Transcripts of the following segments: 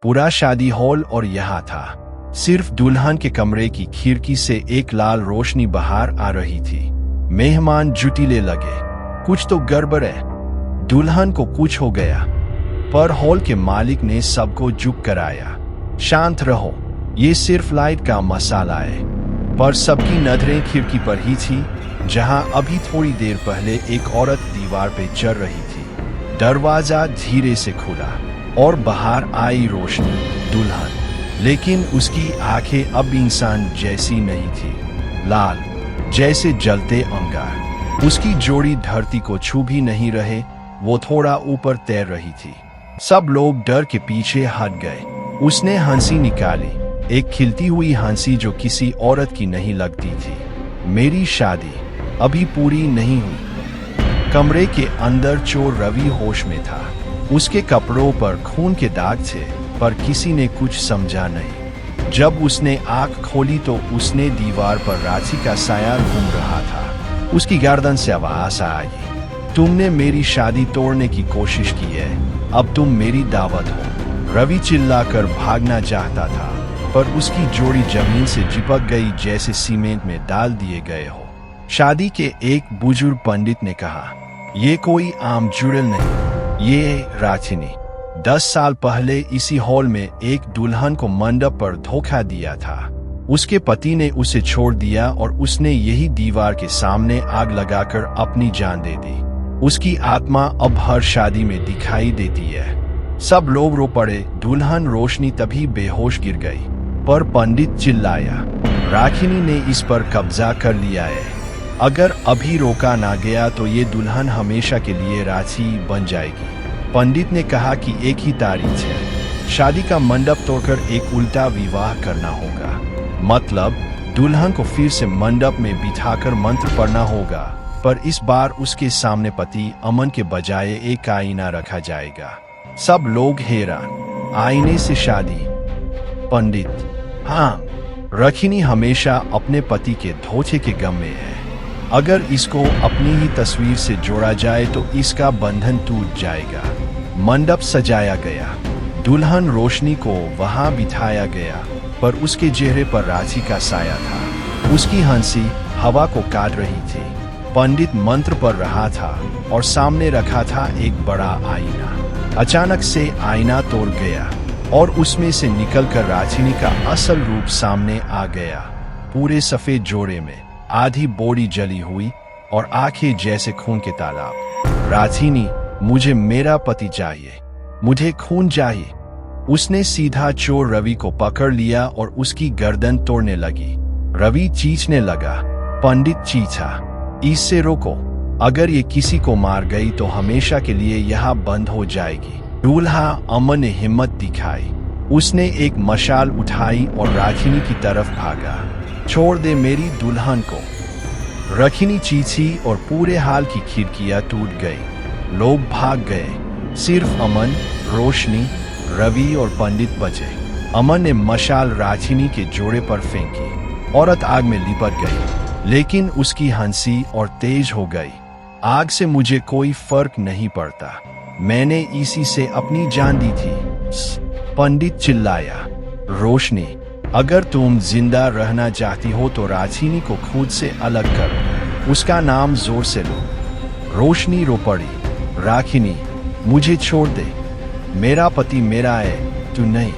पूरा शादी हॉल और यहाँ था। सिर्फ दुल्हन के कमरे की खिड़की से एक लाल रोशनी बाहर आ रही थी। मेहमान जुटीले लगे, कुछ तो गड़बड़ है, दुल्हन को कुछ हो गया। पर हॉल के मालिक ने सबको चुप कराया। शांत रहो, ये सिर्फ लाइट का मसाला है। पर सबकी नजरें खिड़की पर ही थी, जहां अभी थोड़ी देर पहले एक औरत दीवार पे चढ़ रही थी। दरवाजा धीरे से खुला और बाहर आई रोशनी, दुल्हन। लेकिन उसकी आंखें अब इंसान जैसी नहीं थी, लाल जैसे जलते अंगार। उसकी जोड़ी धरती को छू भी नहीं रहे, वो थोड़ा ऊपर तैर रही थी। सब लोग डर के पीछे हट गए। उसने हंसी निकाली, एक खिलती हुई हंसी जो किसी औरत की नहीं लगती थी। मेरी शादी अभी पूरी नहीं हुई। कमरे के अंदर चोर रवि होश में था। उसके कपड़ों पर खून के दाग थे, पर किसी ने कुछ समझा नहीं। जब उसने आंख खोली तो उसने दीवार पर राशि का साया घूम रहा था। उसकी गर्दन से आवाज आई, तुमने मेरी शादी तोड़ने की कोशिश की है, अब तुम मेरी दावत हो। रवि चिल्लाकर भागना चाहता था, पर उसकी जोड़ी जमीन से चिपक गई जैसे सीमेंट में डाल दिए गए हो। शादी के एक बुजुर्ग पंडित ने कहा, ये कोई आम जुड़ल नहीं, ये राखिनी 10 साल पहले इसी हॉल में एक दुल्हन को मंडप पर धोखा दिया था। उसके पति ने उसे छोड़ दिया और उसने यही दीवार के सामने आग लगाकर अपनी जान दे दी। उसकी आत्मा अब हर शादी में दिखाई देती है। सब लोग रो पड़े। दुल्हन रोशनी तभी बेहोश गिर गई, पर पंडित चिल्लाया, राखिनी ने इस पर कब्जा कर लिया है। अगर अभी रोका ना गया तो ये दुल्हन हमेशा के लिए राखी बन जाएगी। पंडित ने कहा कि एक ही तारीख है, शादी का मंडप तोड़कर एक उल्टा विवाह करना होगा। मतलब दुल्हन को फिर से मंडप में बिठाकर मंत्र पढ़ना होगा, पर इस बार उसके सामने पति अमन के बजाय एक आईना रखा जाएगा। सब लोग हैरान, आईने से शादी? पंडित, हाँ, राखिनी हमेशा अपने पति के धोखे के गम में है। अगर इसको अपनी ही तस्वीर से जोड़ा जाए तो इसका बंधन टूट जाएगा। मंडप सजाया गया, दुल्हन रोशनी को वहां बिठाया गया, पर उसके चेहरे पर राखी का साया था। उसकी हंसी हवा को काट रही थी। पंडित मंत्र पढ़ रहा था और सामने रखा था एक बड़ा आईना। अचानक से आईना तोड़ गया और उसमें से निकलकर राखिनी का असल रूप सामने आ गया। पूरे सफेद जोड़े में आधी बॉडी जली हुई और आंखें जैसे खून के तालाब। राखिनी, मुझे मेरा पति चाहिए, मुझे खून चाहिए। उसने सीधा चोर रवि को पकड़ लिया और उसकी गर्दन तोड़ने लगी। रवि चीखने लगा। पंडित चीखा, इससे रोको, अगर ये किसी को मार गई तो हमेशा के लिए यहाँ बंद हो जाएगी। दूल्हा अमन ने हिम्मत दिखाई। उसने एक मशाल उठाई और राखिनी की तरफ भागा। छोड़ दे मेरी दुल्हन को। राखिनी चीखी और पूरे हाल की खिड़कियां टूट गई। लोग भाग गए। सिर्फ अमन, रोशनी, रवि और पंडित बचे। अमन ने मशाल राखिनी के जोड़े पर फेंकी। औरत आग में लिपट गई, लेकिन उसकी हंसी और तेज हो गई। आग से मुझे कोई फर्क नहीं पड़ता, मैंने इसी से अपनी जान दी थी। पंडित चिल्लाया, रोशनी, अगर तुम जिंदा रहना चाहती हो तो राखिनी को खुद से अलग करो, उसका नाम जोर से लो। रोशनी रो पड़ी, राखिनी, मुझे छोड़ दे, मेरा पति मेरा है, तू नहीं।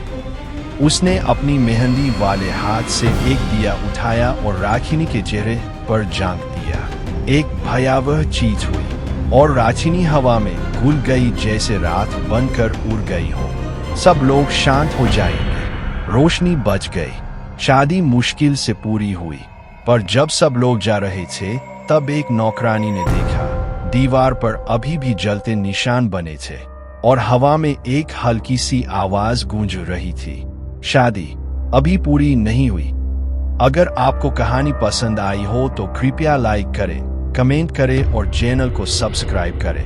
उसने अपनी मेहंदी वाले हाथ से एक दिया उठाया और राखिनी के चेहरे पर झांक दिया। एक भयावह चीज हुई और राखिनी हवा में घुल गई जैसे रात बनकर उड़ गई हो। सब लोग शांत हो जाएंगे। रोशनी बच गई। शादी मुश्किल से पूरी हुई, पर जब सब लोग जा रहे थे तब एक नौकरानी ने देखा, दीवार पर अभी भी जलते निशान बने थे और हवा में एक हल्की सी आवाज गूंज रही थी, शादी अभी पूरी नहीं हुई। अगर आपको कहानी पसंद आई हो तो कृपया लाइक करें, कमेंट करें और चैनल को सब्सक्राइब करें।